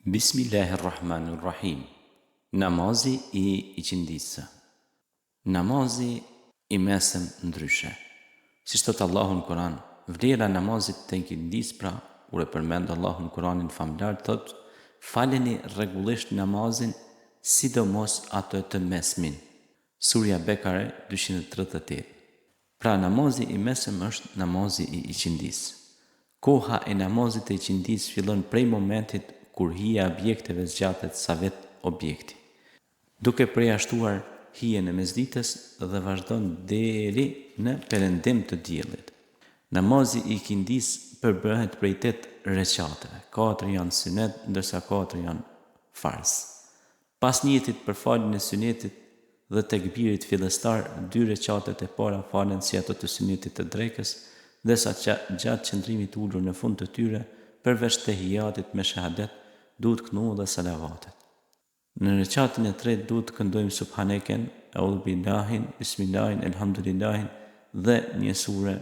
Bismillahirrahmanirrahim. Namazi i qindisë. Namazi i mesëm ndryshe. Si thot Allahu në Kur'an, vlera e namazit të qindisë, pra kur e përmend Allahu në Kur'anin famlar, thot: faleni rregullisht namazin, sidomos atë të mesmin. Surja Bekare 238. Pra namazi i mesëm është namazi i qindisë. Koha e namazit të qindisë fillon prej momentit kur hija e objekteve zgjatet sa vetë objekti, duke përjashtuar hijen e mesditës dhe vazhdon deri në perëndim të diellit. Namazi i qindisë përbëhet prej 8 rekateve, 4 janë sunet, ndërsa 4 janë farz. Pas niyetit për faljen e sunetit dhe tekbirit fillestar, 2 rekatet e para falen si ato të sunetit të drekës, ndërsa gjatë qëndrimit ulur në fund të tyre, përveç tehijatit me shahadet, duhet kënu dhe salavatet. Në rekatin e tretë duhet këndojmë subhaneken, audhu billahin, bismillahin, elhamdulillahin dhe një sure,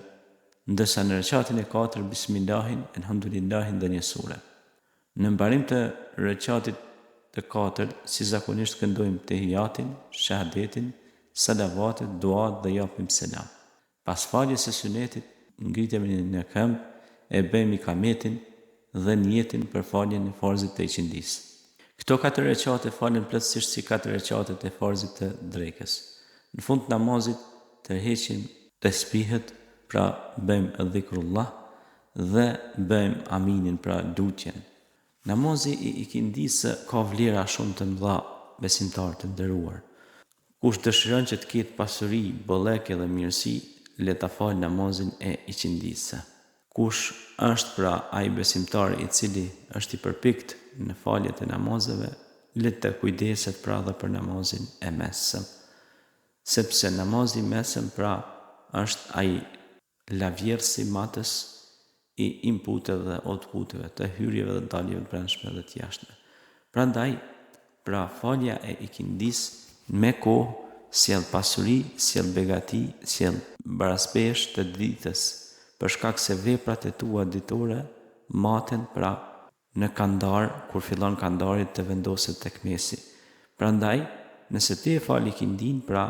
ndërsa në rekatin e katërt bismillahin, elhamdulillahin dhe një sure. Në mbarim të rekatit të katërt, si zakonisht këndojmë tehijatin, shahadetin, salavatet, duat dhe japim selam. Pas faljes së sunetit, ngritemi në këmbë, e bëjmë ikametin dhe niyetin për faljen e farzit të qindisë. Këto 4 rekate falen plotësisht si 4 rekatet e farzit të drekës. Në fund të namazit tërheqim tesbihet, pra bëjmë dhikrullah dhe bëjmë aminin, pra lutjen. Namazi i qindisë ka vlera shumë të mëdha, besimtar të nderuar. Kush dëshiron që të ketë pasuri, bollëk dhe mirësi, le ta falë namazin e qindisë. Kush është pra ai besimtar i cili është i përpikt në faljet e namazeve, le të kujdeset pra dhe për namazin e mesëm, sepse namazi i mesëm pra është ai lavjersi matës i inputeve dhe outputeve, të hyrjeve dhe daljeve të brendshme dhe të jashtme. Prandaj, pra falja e qindisë me kohë sjell pasuri, sjell begati, sjell baraspesh të ditës, për shkak se veprat e tua ditore maten pra në kandar, kur fillon kandari të vendoset tek mesi. Prandaj, nëse ti e fali qindin, pra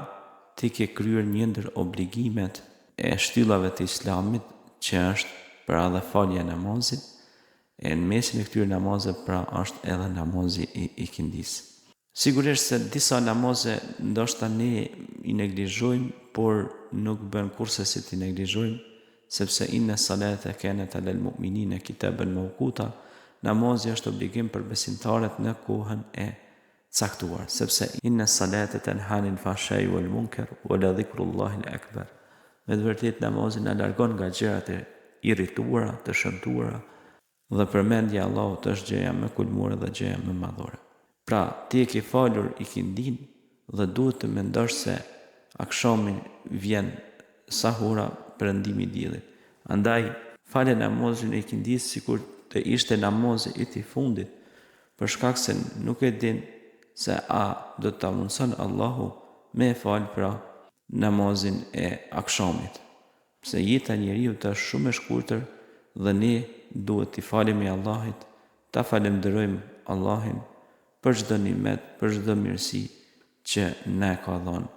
ti ke kryer një ndër obligimet e shtyllave të Islamit, që është pra dhe falja e namazit, e në mesin e këtyre namazeve pra është edhe namazi i qindisë. Sigurisht se disa namaze ndoshta ne i neglizhojmë, por nuk bën kurse si ti neglizhojmë, sepse inna salata kanat alal mu'minina kitaban mawquta, namazi është obligim për besimtarët në kohën e caktuar, sepse inna salata tanha anil fahsha'i wal munkar wa la dhikrullahi akbar. Me të vërtetë namazi na largon nga gjërat e irrituara, të shëmtuara, dhe përmendja e Allahut është gjëja më kulmore dhe gjëja më madhore. Pra, ti e ke falur i qindin dhe duhet të mendosh se akshamin vjen sahura, perëndimi i diellit. Andaj, fale namazin e qindisë sikur të ishte namazi i tij fundit, për shkak se nuk e din se a do ta mundson Allahu me e fal pra namazin e akshamit. Pse jeta e njeriu është shumë e shkurtër dhe ne duhet t'i falemi Allahit, ta falenderojmë Allahin për çdo nimet, për çdo mirësi që na ka dhënë.